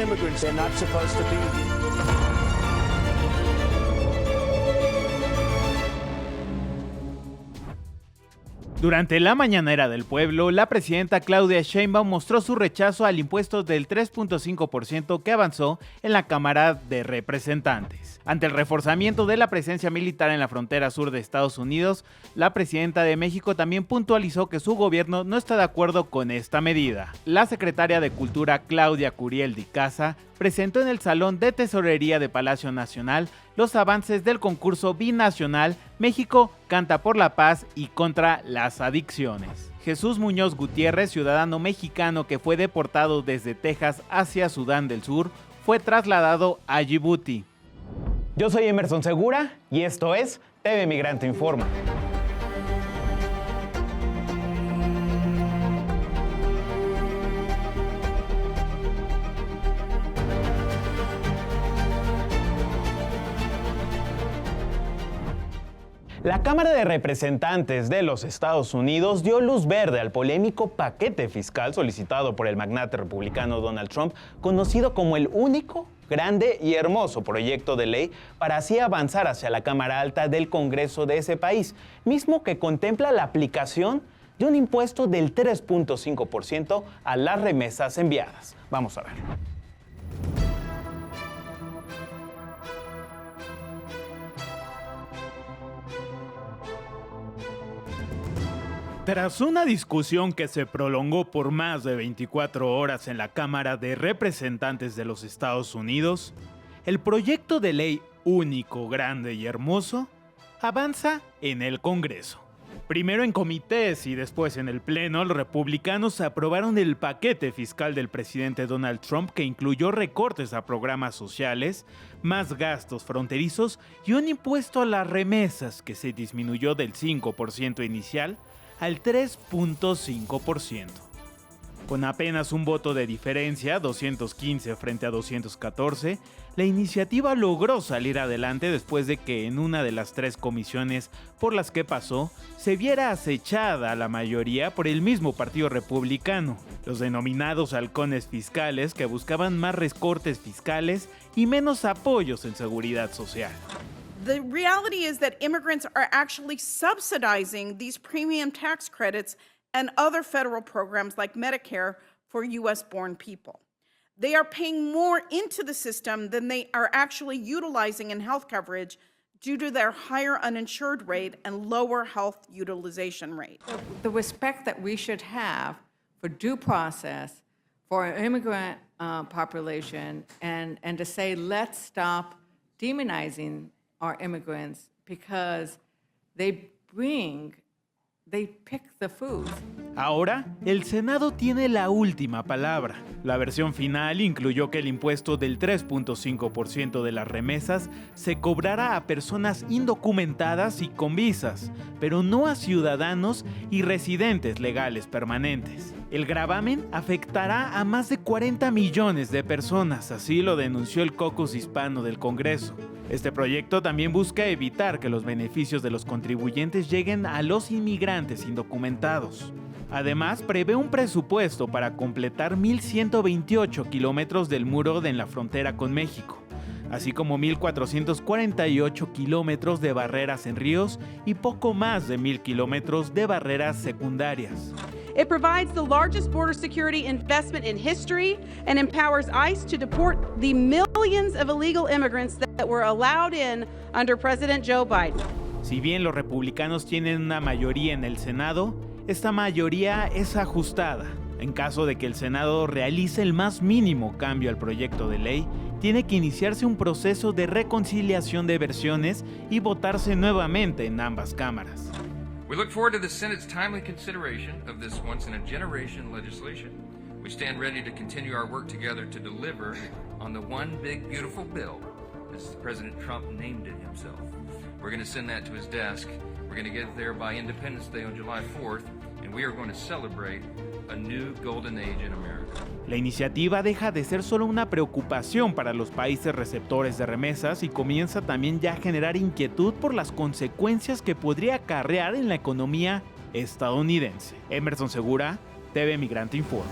immigrants. They're not supposed to be here. Durante la mañanera del pueblo, la presidenta Claudia Sheinbaum mostró su rechazo al impuesto del 3.5% que avanzó en la Cámara de Representantes. Ante el reforzamiento de la presencia militar en la frontera sur de Estados Unidos, la presidenta de México también puntualizó que su gobierno no está de acuerdo con esta medida. La secretaria de Cultura Claudia Curiel de Icaza presentó en el Salón de Tesorería de Palacio Nacional los avances del concurso binacional México Canta por la Paz y contra las Adicciones. Jesús Muñoz Gutiérrez, ciudadano mexicano que fue deportado desde Texas hacia Sudán del Sur, fue trasladado a Yibuti. Yo soy Emerson Segura y esto es TV Migrante Informa. La Cámara de Representantes de los Estados Unidos dio luz verde al polémico paquete fiscal solicitado por el magnate republicano Donald Trump, conocido como el único, grande y hermoso proyecto de ley para así avanzar hacia la Cámara Alta del Congreso de ese país, mismo que contempla la aplicación de un impuesto del 3.5% a las remesas enviadas. Vamos a ver. Tras una discusión que se prolongó por más de 24 horas en la Cámara de Representantes de los Estados Unidos, el proyecto de ley único, grande y hermoso avanza en el Congreso. Primero en comités y después en el Pleno, los republicanos aprobaron el paquete fiscal del presidente Donald Trump que incluyó recortes a programas sociales, más gastos fronterizos y un impuesto a las remesas que se disminuyó del 5% inicial al 3.5%. Con apenas un voto de diferencia, 215 frente a 214, la iniciativa logró salir adelante después de que en una de las 3 comisiones por las que pasó, se viera acechada la mayoría por el mismo Partido Republicano, los denominados halcones fiscales que buscaban más recortes fiscales y menos apoyos en seguridad social. The reality is that immigrants are actually subsidizing these premium tax credits and other federal programs like Medicare for US-born people. They are paying more into the system than they are actually utilizing in health coverage due to their higher uninsured rate and lower health utilization rate. The respect that we should have for due process for our immigrant population and to say, let's stop demonizing our immigrants because they pick the food. Ahora, el Senado tiene la última palabra. La versión final incluyó que el impuesto del 3.5% de las remesas se cobrará a personas indocumentadas y con visas, pero no a ciudadanos y residentes legales permanentes. El gravamen afectará a más de 40 millones de personas, así lo denunció el caucus hispano del Congreso. Este proyecto también busca evitar que los beneficios de los contribuyentes lleguen a los inmigrantes indocumentados. Además, prevé un presupuesto para completar 1.128 kilómetros del muro en la frontera con México, así como 1.448 kilómetros de barreras en ríos y poco más de 1.000 kilómetros de barreras secundarias. It provides the largest border security investment in history and empowers ICE to deport the millions of illegal immigrants that were allowed in under President Joe Biden. Si bien los republicanos tienen una mayoría en el Senado, esta mayoría es ajustada. En caso de que el Senado realice el más mínimo cambio al proyecto de ley, tiene que iniciarse un proceso de reconciliación de versiones y votarse nuevamente en ambas cámaras. We look forward to the Senate's timely consideration of this once-in-a-generation legislation. We stand ready to continue our work together to deliver on the one big beautiful bill, as President Trump named it himself. We're going to send that to his desk. We're going to get it there by Independence Day on July 4th, and we are going to celebrate a new golden age in America. La iniciativa deja de ser solo una preocupación para los países receptores de remesas y comienza también ya a generar inquietud por las consecuencias que podría acarrear en la economía estadounidense. Emerson Segura, TV Migrante Informa.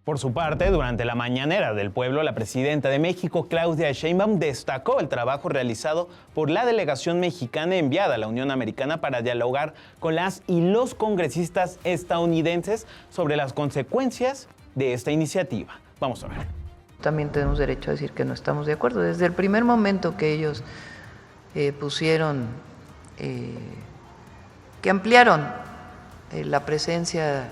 Por su parte, durante la mañanera del pueblo, la presidenta de México, Claudia Sheinbaum, destacó el trabajo realizado por la delegación mexicana enviada a la Unión Americana para dialogar con las y los congresistas estadounidenses sobre las consecuencias de esta iniciativa. Vamos a ver. También tenemos derecho a decir que no estamos de acuerdo. Desde el primer momento que ellos pusieron, que ampliaron la presencia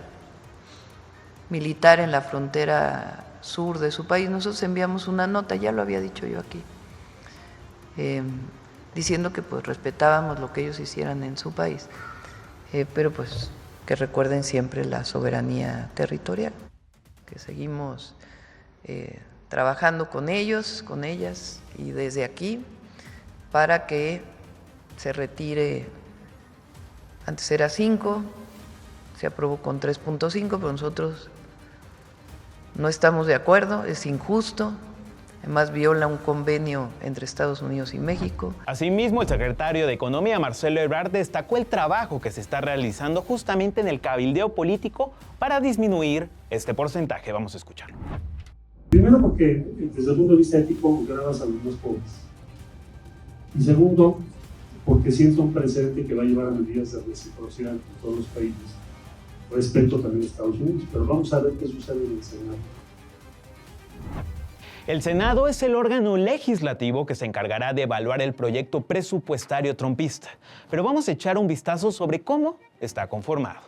militar en la frontera sur de su país, nosotros enviamos una nota, ya lo había dicho yo aquí, diciendo que pues respetábamos lo que ellos hicieran en su país, pero pues que recuerden siempre la soberanía territorial, que seguimos trabajando con ellos, con ellas y desde aquí para que se retire, antes era 5, se aprobó con 3.5, pero nosotros no estamos de acuerdo, es injusto, además viola un convenio entre Estados Unidos y México. Asimismo, el secretario de Economía, Marcelo Ebrard, destacó el trabajo que se está realizando justamente en el cabildeo político para disminuir este porcentaje. Vamos a escucharlo. Primero porque desde el punto de vista ético grabas a los más pobres. Y segundo, porque siento un precedente que va a llevar a medidas de reciprocidad en todos los países, respecto también a Estados Unidos. Pero vamos a ver qué sucede en el Senado. El Senado es el órgano legislativo que se encargará de evaluar el proyecto presupuestario trumpista. Pero vamos a echar un vistazo sobre cómo está conformado.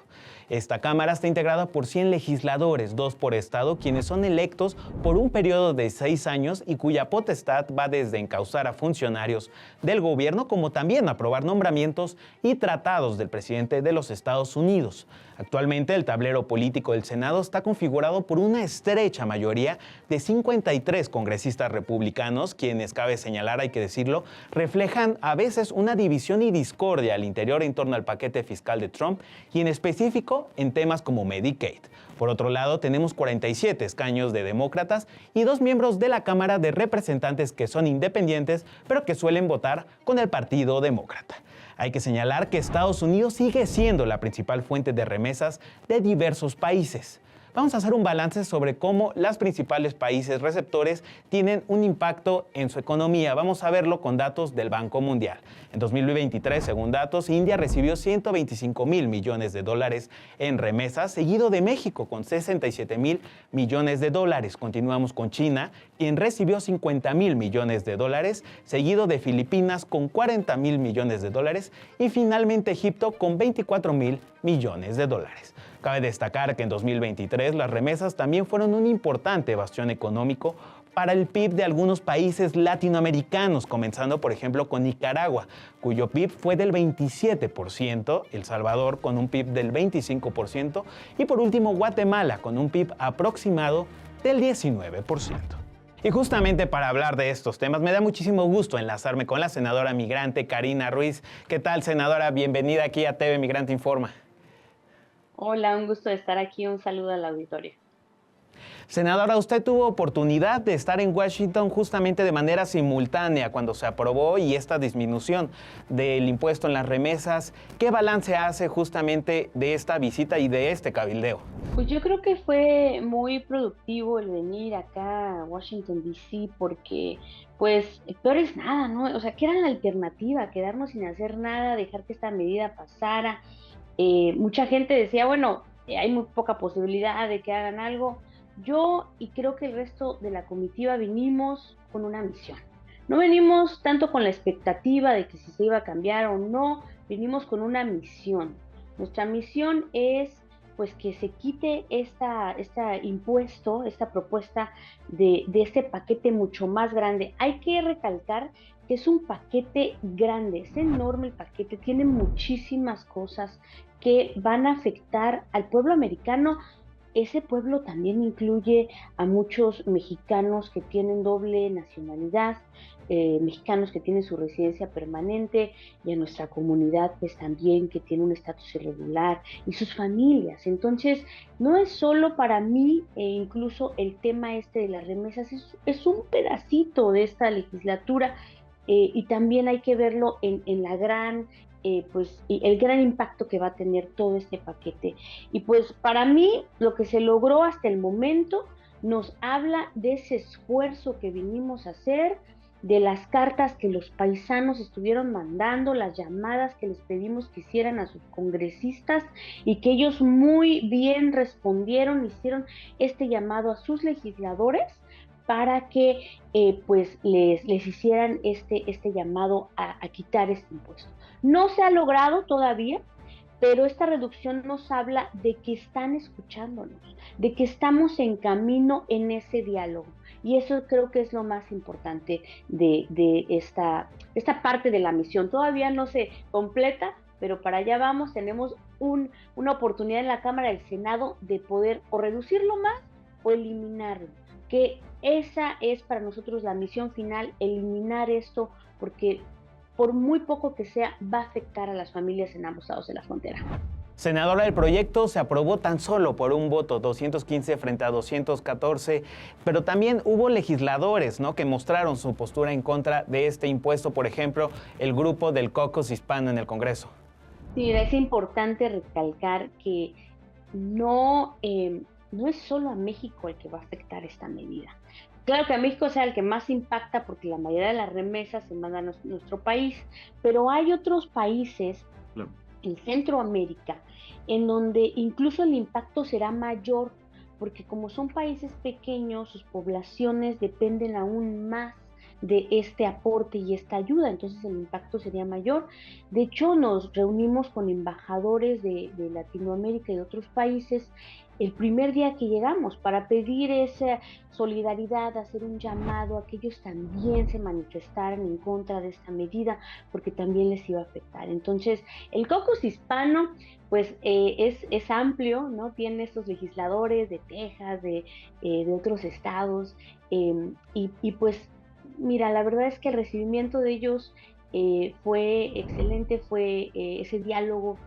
Esta Cámara está integrada por 100 legisladores, 2 por estado, quienes son electos por un periodo de 6 años y cuya potestad va desde encausar a funcionarios del gobierno como también aprobar nombramientos y tratados del presidente de los Estados Unidos. Actualmente el tablero político del Senado está configurado por una estrecha mayoría de 53 congresistas republicanos, quienes, cabe señalar, hay que decirlo, reflejan a veces una división y discordia al interior en torno al paquete fiscal de Trump y en específico en temas como Medicaid. Por otro lado, tenemos 47 escaños de demócratas y 2 miembros de la Cámara de Representantes que son independientes, pero que suelen votar con el Partido Demócrata. Hay que señalar que Estados Unidos sigue siendo la principal fuente de remesas de diversos países. Vamos a hacer un balance sobre cómo los principales países receptores tienen un impacto en su economía. Vamos a verlo con datos del Banco Mundial. En 2023, según datos, India recibió 125,000 millones de dólares en remesas, seguido de México con 67,000 millones de dólares. Continuamos con China, quien recibió 50,000 millones de dólares, seguido de Filipinas con 40,000 millones de dólares y finalmente Egipto con 24,000 millones de dólares. Cabe destacar que en 2023 las remesas también fueron un importante bastión económico para el PIB de algunos países latinoamericanos, comenzando por ejemplo con Nicaragua, cuyo PIB fue del 27%, El Salvador con un PIB del 25% y por último Guatemala con un PIB aproximado del 19%. Y justamente para hablar de estos temas me da muchísimo gusto enlazarme con la senadora migrante Karina Ruiz. ¿Qué tal, senadora? Bienvenida aquí a TV Migrante Informa. Hola, un gusto de estar aquí. Un saludo al auditorio. Senadora, usted tuvo oportunidad de estar en Washington justamente de manera simultánea cuando se aprobó y esta disminución del impuesto en las remesas. ¿Qué balance hace justamente de esta visita y de este cabildeo? Pues yo creo que fue muy productivo el venir acá a Washington, D.C. porque, pues, peor es nada, ¿no? O sea, ¿qué era la alternativa? Quedarnos sin hacer nada, dejar que esta medida pasara. Mucha gente decía, bueno, hay muy poca posibilidad de que hagan algo. Yo y creo que el resto de la comitiva vinimos con una misión. No venimos tanto con la expectativa de que si se iba a cambiar o no, venimos con una misión. Nuestra misión es pues que se quite este impuesto, esta propuesta de este paquete mucho más grande. Hay que recalcar que es un paquete grande, es enorme el paquete, tiene muchísimas cosas que van a afectar al pueblo americano. Ese pueblo también incluye a muchos mexicanos que tienen doble nacionalidad, mexicanos que tienen su residencia permanente y a nuestra comunidad pues también que tiene un estatus irregular y sus familias. Entonces no es solo para mí, incluso el tema de las remesas es un pedacito de esta legislatura y también hay que verlo en la gran pues y el gran impacto que va a tener todo este paquete. Y pues para mí lo que se logró hasta el momento nos habla de ese esfuerzo que vinimos a hacer, de las cartas que los paisanos estuvieron mandando, las llamadas que les pedimos que hicieran a sus congresistas y que ellos muy bien respondieron, hicieron este llamado a sus legisladores para que pues les hicieran este llamado a quitar este impuesto. No se ha logrado todavía, pero esta reducción nos habla de que están escuchándonos, de que estamos en camino en ese diálogo. Y eso creo que es lo más importante de esta parte de la misión. Todavía no se completa, pero para allá vamos. Tenemos una oportunidad en la Cámara del Senado de poder o reducirlo más o eliminarlo. Que esa es para nosotros la misión final, eliminar esto, porque por muy poco que sea, va a afectar a las familias en ambos lados de la frontera. Senadora, el proyecto se aprobó tan solo por un voto, 215 frente a 214, pero también hubo legisladores, ¿no?, que mostraron su postura en contra de este impuesto, por ejemplo, el grupo del Caucus Hispano en el Congreso. Sí, es importante recalcar que no es solo a México el que va a afectar esta medida. Claro que a México sea el que más impacta porque la mayoría de las remesas se mandan a nuestro país, pero hay otros países en Centroamérica en donde incluso el impacto será mayor, porque como son países pequeños, sus poblaciones dependen aún más de este aporte y esta ayuda, entonces el impacto sería mayor. De hecho, nos reunimos con embajadores de Latinoamérica y de otros países el primer día que llegamos para pedir esa solidaridad, hacer un llamado a que ellos también se manifestaran en contra de esta medida, porque también les iba a afectar. Entonces, el Caucus Hispano, pues es amplio, ¿no? Tiene estos legisladores de Texas, de otros estados, y pues, mira, la verdad es que el recibimiento de ellos fue excelente, fue ese diálogo.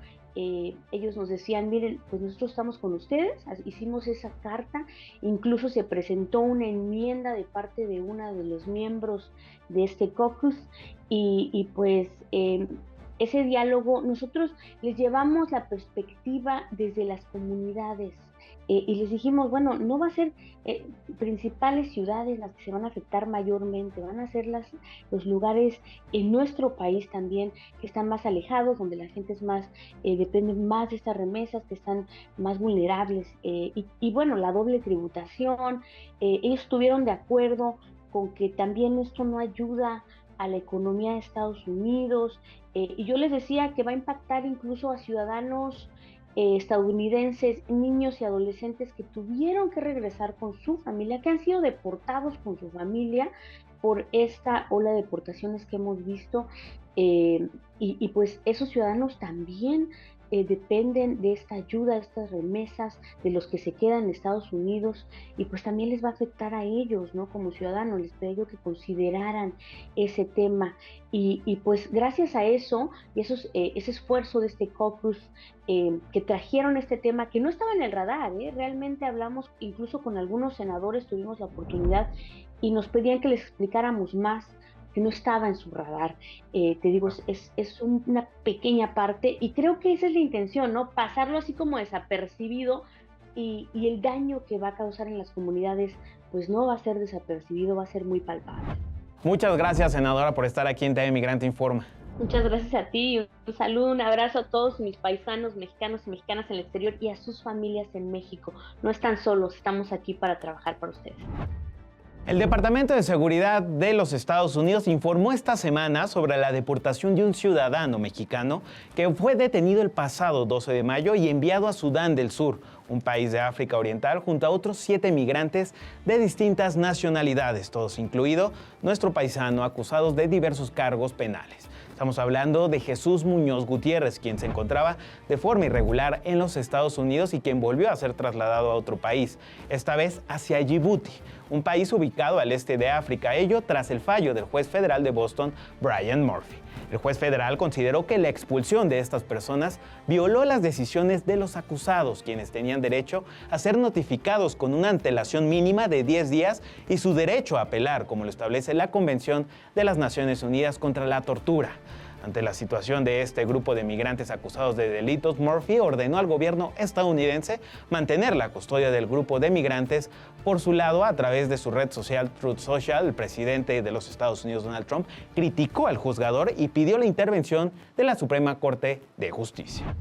Ellos nos decían, miren, pues nosotros estamos con ustedes, hicimos esa carta, incluso se presentó una enmienda de parte de uno de los miembros de este caucus y pues ese diálogo, nosotros les llevamos la perspectiva desde las comunidades y les dijimos, bueno, no va a ser principales ciudades las que se van a afectar mayormente, van a ser los lugares en nuestro país también que están más alejados, donde la gente es más, depende más de estas remesas, que están más vulnerables, y bueno, la doble tributación, ellos estuvieron de acuerdo con que también esto no ayuda a la economía de Estados Unidos, y yo les decía que va a impactar incluso a ciudadanos estadounidenses, niños y adolescentes que tuvieron que regresar con su familia, que han sido deportados con su familia por esta ola de deportaciones que hemos visto, y pues esos ciudadanos también dependen de esta ayuda, de estas remesas, de los que se quedan en Estados Unidos, y pues también les va a afectar a ellos, ¿no? Como ciudadanos, les pedí que consideraran ese tema, y pues gracias a eso, y ese esfuerzo de este caucus, que trajeron este tema, que no estaba en el radar, realmente hablamos incluso con algunos senadores, tuvimos la oportunidad, y nos pedían que les explicáramos más, que no estaba en su radar. Te digo, es una pequeña parte, y creo que esa es la intención, ¿no? Pasarlo así como desapercibido, y el daño que va a causar en las comunidades, pues no va a ser desapercibido, va a ser muy palpable. Muchas gracias, senadora, por estar aquí en TV Migrante Informa. Muchas gracias a ti, un saludo, un abrazo a todos mis paisanos mexicanos y mexicanas en el exterior y a sus familias en México. No están solos, estamos aquí para trabajar para ustedes. El Departamento de Seguridad de los Estados Unidos informó esta semana sobre la deportación de un ciudadano mexicano que fue detenido el pasado 12 de mayo y enviado a Sudán del Sur, un país de África Oriental, junto a otros 7 migrantes de distintas nacionalidades, todos incluido nuestro paisano, acusados de diversos cargos penales. Estamos hablando de Jesús Muñoz Gutiérrez, quien se encontraba de forma irregular en los Estados Unidos y quien volvió a ser trasladado a otro país, esta vez hacia Djibouti, un país ubicado al este de África, ello tras el fallo del juez federal de Boston, Brian Murphy. El juez federal consideró que la expulsión de estas personas violó las decisiones de los acusados, quienes tenían derecho a ser notificados con una antelación mínima de 10 días y su derecho a apelar, como lo establece la Convención de las Naciones Unidas contra la Tortura. Ante la situación de este grupo de migrantes acusados de delitos, Murphy ordenó al gobierno estadounidense mantener la custodia del grupo de migrantes. Por su lado, a través de su red social Truth Social, el presidente de los Estados Unidos, Donald Trump, criticó al juzgador y pidió la intervención de la Suprema Corte de Justicia.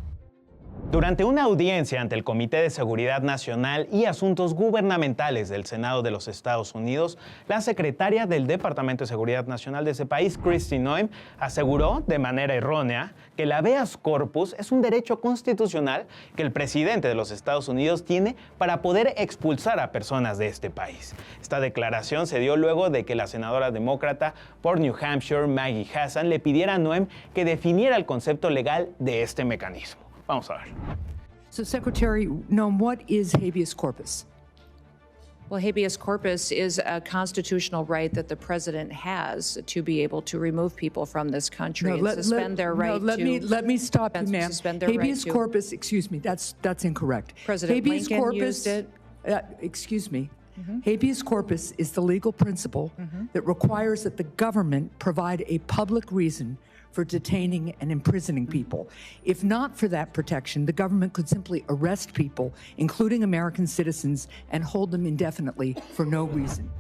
Durante una audiencia ante el Comité de Seguridad Nacional y Asuntos Gubernamentales del Senado de los Estados Unidos, la secretaria del Departamento de Seguridad Nacional de ese país, Kristi Noem, aseguró de manera errónea que el habeas corpus es un derecho constitucional que el presidente de los Estados Unidos tiene para poder expulsar a personas de este país. Esta declaración se dio luego de que la senadora demócrata por New Hampshire, Maggie Hassan, le pidiera a Noem que definiera el concepto legal de este mecanismo. Vamos a ver. So, Secretary Noem, what is habeas corpus? Well, habeas corpus is a constitutional right that the president has to be able to remove people from this country and suspend their right to. Let me stop you, ma'am. Suspend their Habeas right corpus, excuse me, that's incorrect. President habeas Lincoln corpus, used it. Excuse me. Habeas corpus is the legal principle that requires that the government provide a public reason for detaining and imprisoning people. If not for that protection, the government could simply arrest people, including American citizens, and hold them indefinitely for no reason.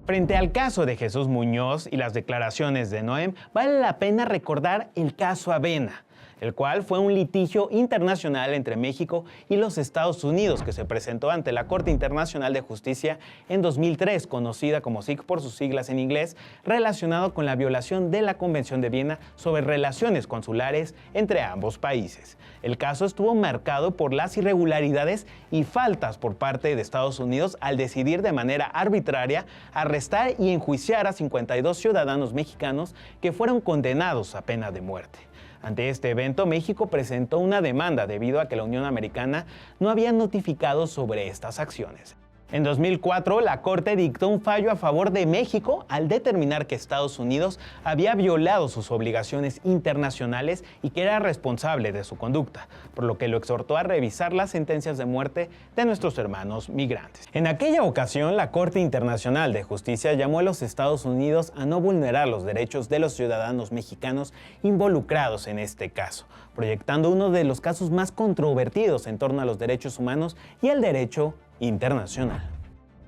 Frente al caso de Jesús Muñoz y las declaraciones de Noem, vale la pena recordar el caso Avena, el cual fue un litigio internacional entre México y los Estados Unidos que se presentó ante la Corte Internacional de Justicia en 2003, conocida como SIC por sus siglas en inglés, relacionado con la violación de la Convención de Viena sobre relaciones consulares entre ambos países. El caso estuvo marcado por las irregularidades y faltas por parte de Estados Unidos al decidir de manera arbitraria arrestar y enjuiciar a 52 ciudadanos mexicanos que fueron condenados a pena de muerte. Ante este evento, México presentó una demanda debido a que la Unión Americana no había notificado sobre estas acciones. En 2004, la Corte dictó un fallo a favor de México al determinar que Estados Unidos había violado sus obligaciones internacionales y que era responsable de su conducta, por lo que lo exhortó a revisar las sentencias de muerte de nuestros hermanos migrantes. En aquella ocasión, la Corte Internacional de Justicia llamó a los Estados Unidos a no vulnerar los derechos de los ciudadanos mexicanos involucrados en este caso, proyectando uno de los casos más controvertidos en torno a los derechos humanos y el derecho internacional.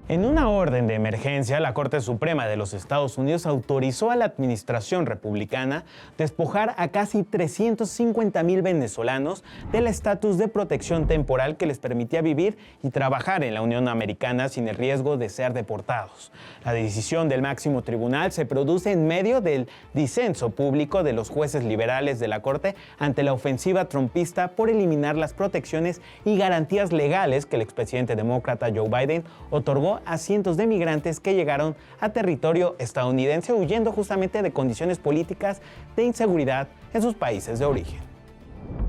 En una orden de emergencia, la Corte Suprema de los Estados Unidos autorizó a la administración republicana despojar a casi 350,000 venezolanos del estatus de protección temporal que les permitía vivir y trabajar en la Unión Americana sin el riesgo de ser deportados. La decisión del máximo tribunal se produce en medio del disenso público de los jueces liberales de la Corte ante la ofensiva trumpista por eliminar las protecciones y garantías legales que el expresidente demócrata Joe Biden otorgó a cientos de migrantes que llegaron a territorio estadounidense huyendo justamente de condiciones políticas de inseguridad en sus países de origen.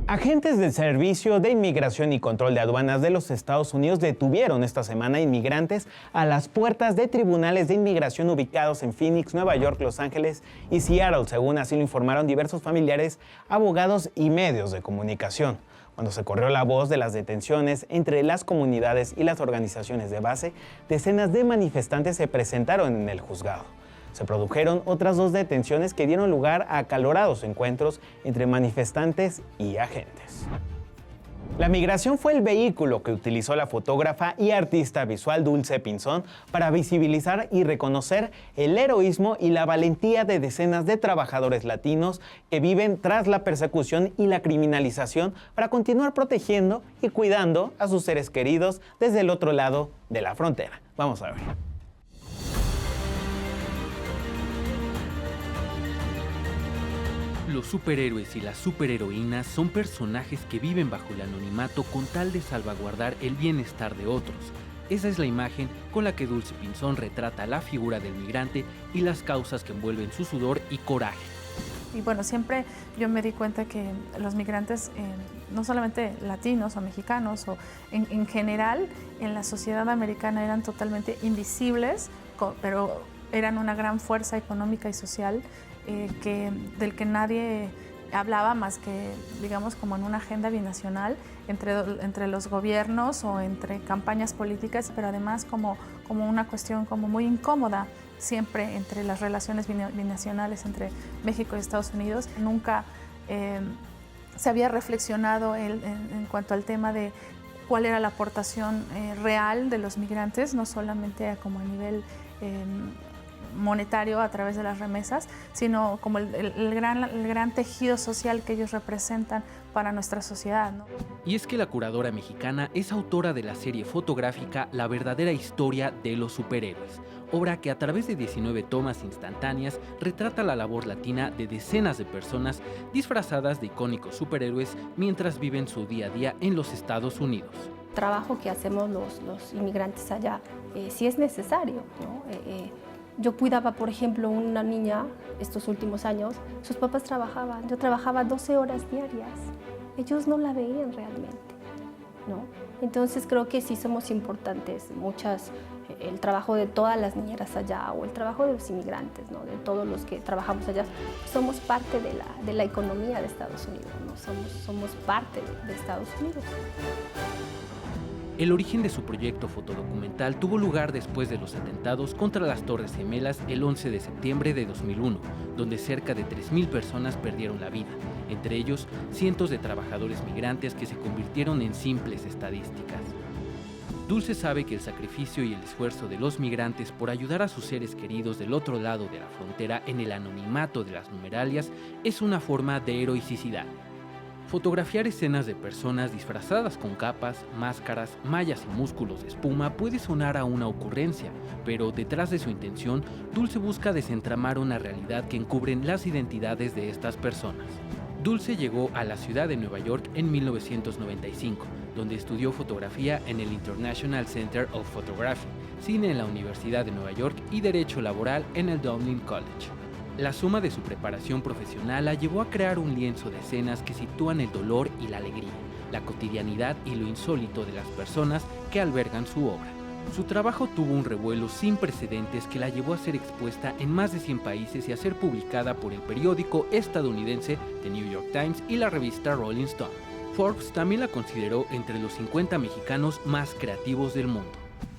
Agentes del Servicio de Inmigración y Control de Aduanas de los Estados Unidos detuvieron esta semana inmigrantes a las puertas de tribunales de inmigración ubicados en Phoenix, Nueva York, Los Ángeles y Seattle, según así lo informaron diversos familiares, abogados y medios de comunicación. Cuando se corrió la voz de las detenciones entre las comunidades y las organizaciones de base, decenas de manifestantes se presentaron en el juzgado. Se produjeron otras 2 detenciones que dieron lugar a acalorados encuentros entre manifestantes y agentes. La migración fue el vehículo que utilizó la fotógrafa y artista visual Dulce Pinzón para visibilizar y reconocer el heroísmo y la valentía de decenas de trabajadores latinos que viven tras la persecución y la criminalización para continuar protegiendo y cuidando a sus seres queridos desde el otro lado de la frontera. Vamos a ver. Los superhéroes y las superheroínas son personajes que viven bajo el anonimato con tal de salvaguardar el bienestar de otros. Esa es la imagen con la que Dulce Pinzón retrata la figura del migrante y las causas que envuelven su sudor y coraje. Y bueno, siempre yo me di cuenta que los migrantes, no solamente latinos o mexicanos, o en general en la sociedad americana eran totalmente invisibles, pero eran una gran fuerza económica y social del que nadie hablaba más que, digamos, como en una agenda binacional entre los gobiernos o entre campañas políticas, pero además como una cuestión como muy incómoda siempre entre las relaciones binacionales entre México y Estados Unidos. Nunca se había reflexionado en cuanto al tema de cuál era la aportación real de los migrantes, no solamente como a nivel monetario a través de las remesas, sino como el gran tejido social que ellos representan para nuestra sociedad, ¿no? Y es que la curadora mexicana es autora de la serie fotográfica La verdadera historia de los superhéroes, obra que a través de 19 tomas instantáneas retrata la labor latina de decenas de personas disfrazadas de icónicos superhéroes mientras viven su día a día en los Estados Unidos. El trabajo que hacemos los inmigrantes allá sí es necesario, ¿no? Yo cuidaba, por ejemplo, una niña estos últimos años, sus papás trabajaban, yo trabajaba 12 horas diarias, ellos no la veían realmente, ¿no? Entonces creo que sí somos importantes, el trabajo de todas las niñeras allá o el trabajo de los inmigrantes, ¿no? De todos los que trabajamos allá, somos parte de la economía de Estados Unidos, ¿no? Somos parte de Estados Unidos. El origen de su proyecto fotodocumental tuvo lugar después de los atentados contra las Torres Gemelas el 11 de septiembre de 2001, donde cerca de 3,000 personas perdieron la vida, entre ellos cientos de trabajadores migrantes que se convirtieron en simples estadísticas. Dulce sabe que el sacrificio y el esfuerzo de los migrantes por ayudar a sus seres queridos del otro lado de la frontera en el anonimato de las numeralias es una forma de heroicidad. Fotografiar escenas de personas disfrazadas con capas, máscaras, mallas y músculos de espuma puede sonar a una ocurrencia, pero detrás de su intención, Dulce busca desentramar una realidad que encubren las identidades de estas personas. Dulce llegó a la ciudad de Nueva York en 1995, donde estudió fotografía en el International Center of Photography, cine en la Universidad de Nueva York y derecho laboral en el Downing College. La suma de su preparación profesional la llevó a crear un lienzo de escenas que sitúan el dolor y la alegría, la cotidianidad y lo insólito de las personas que albergan su obra. Su trabajo tuvo un revuelo sin precedentes que la llevó a ser expuesta en más de 100 países y a ser publicada por el periódico estadounidense The New York Times y la revista Rolling Stone. Forbes también la consideró entre los 50 mexicanos más creativos del mundo.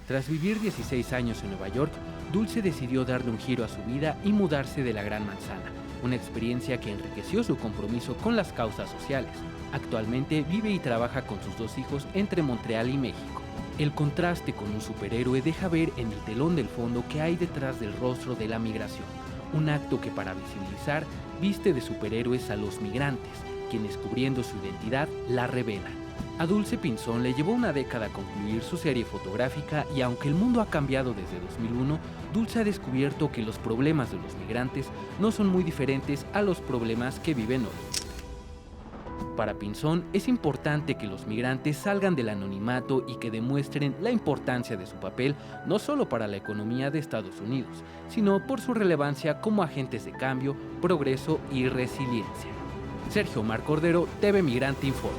Tras vivir 16 años en Nueva York, Dulce decidió darle un giro a su vida y mudarse de la Gran Manzana, una experiencia que enriqueció su compromiso con las causas sociales. Actualmente vive y trabaja con sus 2 hijos entre Montreal y México. El contraste con un superhéroe deja ver en el telón del fondo que hay detrás del rostro de la migración, un acto que para visibilizar viste de superhéroes a los migrantes, quienes cubriendo su identidad la revelan. A Dulce Pinzón le llevó una década concluir su serie fotográfica y aunque el mundo ha cambiado desde 2001, Dulce ha descubierto que los problemas de los migrantes no son muy diferentes a los problemas que viven hoy. Para Pinzón es importante que los migrantes salgan del anonimato y que demuestren la importancia de su papel no solo para la economía de Estados Unidos, sino por su relevancia como agentes de cambio, progreso y resiliencia. Sergio Omar Cordero, TV Migrante Informa.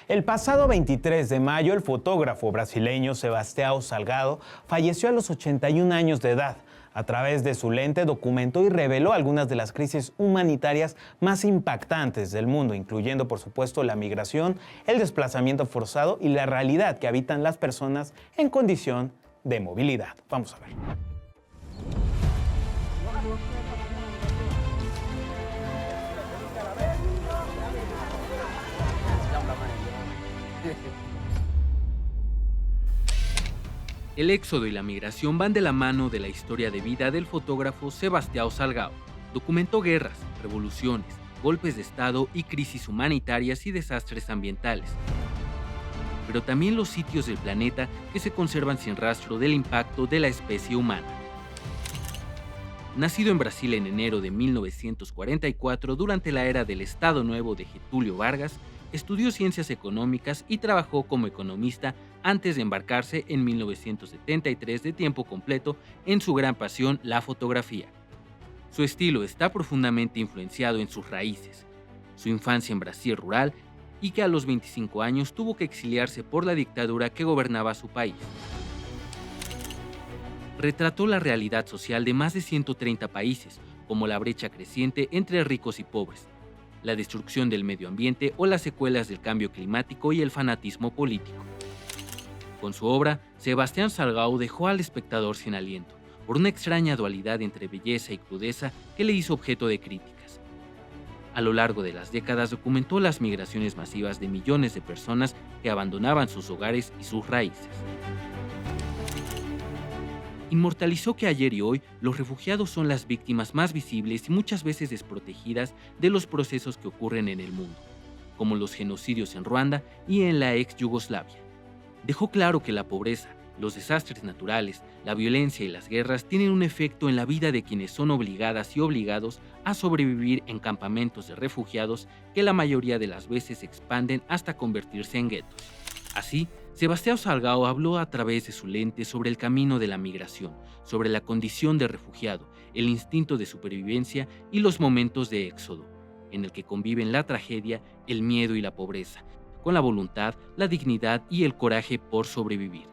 El pasado 23 de mayo, el fotógrafo brasileño Sebastião Salgado falleció a los 81 años de edad. A través de su lente documentó y reveló algunas de las crisis humanitarias más impactantes del mundo, incluyendo, por supuesto, la migración, el desplazamiento forzado y la realidad que habitan las personas en condición de movilidad. Vamos a ver. El éxodo y la migración van de la mano de la historia de vida del fotógrafo Sebastião Salgado. Documentó guerras, revoluciones, golpes de Estado y crisis humanitarias y desastres ambientales. Pero también los sitios del planeta que se conservan sin rastro del impacto de la especie humana. Nacido en Brasil en enero de 1944 durante la era del Estado Nuevo de Getúlio Vargas, estudió ciencias económicas y trabajó como economista antes de embarcarse en 1973 de tiempo completo en su gran pasión, la fotografía. Su estilo está profundamente influenciado en sus raíces, su infancia en Brasil rural y que a los 25 años tuvo que exiliarse por la dictadura que gobernaba su país. Retrató la realidad social de más de 130 países, como la brecha creciente entre ricos y pobres, la destrucción del medio ambiente o las secuelas del cambio climático y el fanatismo político. Con su obra, Sebastião Salgado dejó al espectador sin aliento, por una extraña dualidad entre belleza y crudeza que le hizo objeto de críticas. A lo largo de las décadas documentó las migraciones masivas de millones de personas que abandonaban sus hogares y sus raíces. Inmortalizó que ayer y hoy los refugiados son las víctimas más visibles y muchas veces desprotegidas de los procesos que ocurren en el mundo, como los genocidios en Ruanda y en la ex Yugoslavia. Dejó claro que la pobreza, los desastres naturales, la violencia y las guerras tienen un efecto en la vida de quienes son obligadas y obligados a sobrevivir en campamentos de refugiados que la mayoría de las veces se expanden hasta convertirse en guetos. Así, Sebastião Salgado habló a través de su lente sobre el camino de la migración, sobre la condición de refugiado, el instinto de supervivencia y los momentos de éxodo, en el que conviven la tragedia, el miedo y la pobreza, con la voluntad, la dignidad y el coraje por sobrevivir.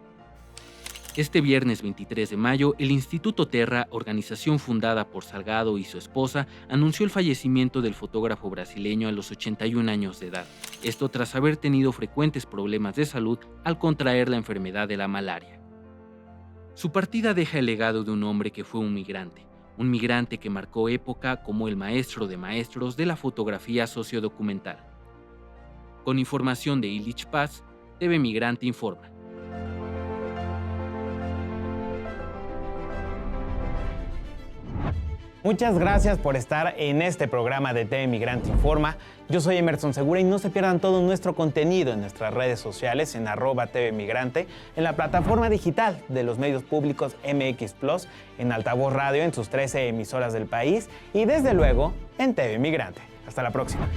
Este viernes 23 de mayo, el Instituto Terra, organización fundada por Salgado y su esposa, anunció el fallecimiento del fotógrafo brasileño a los 81 años de edad. Esto tras haber tenido frecuentes problemas de salud al contraer la enfermedad de la malaria. Su partida deja el legado de un hombre que fue un migrante que marcó época como el maestro de maestros de la fotografía sociodocumental. Con información de Illich Paz, TV Migrante informa. Muchas gracias por estar en este programa de TV Migrante Informa. Yo soy Emerson Segura y no se pierdan todo nuestro contenido en nuestras redes sociales en @TV Migrante, en la plataforma digital de los medios públicos MX Plus, en Altavoz Radio en sus 13 emisoras del país y desde luego en TV Migrante. Hasta la próxima.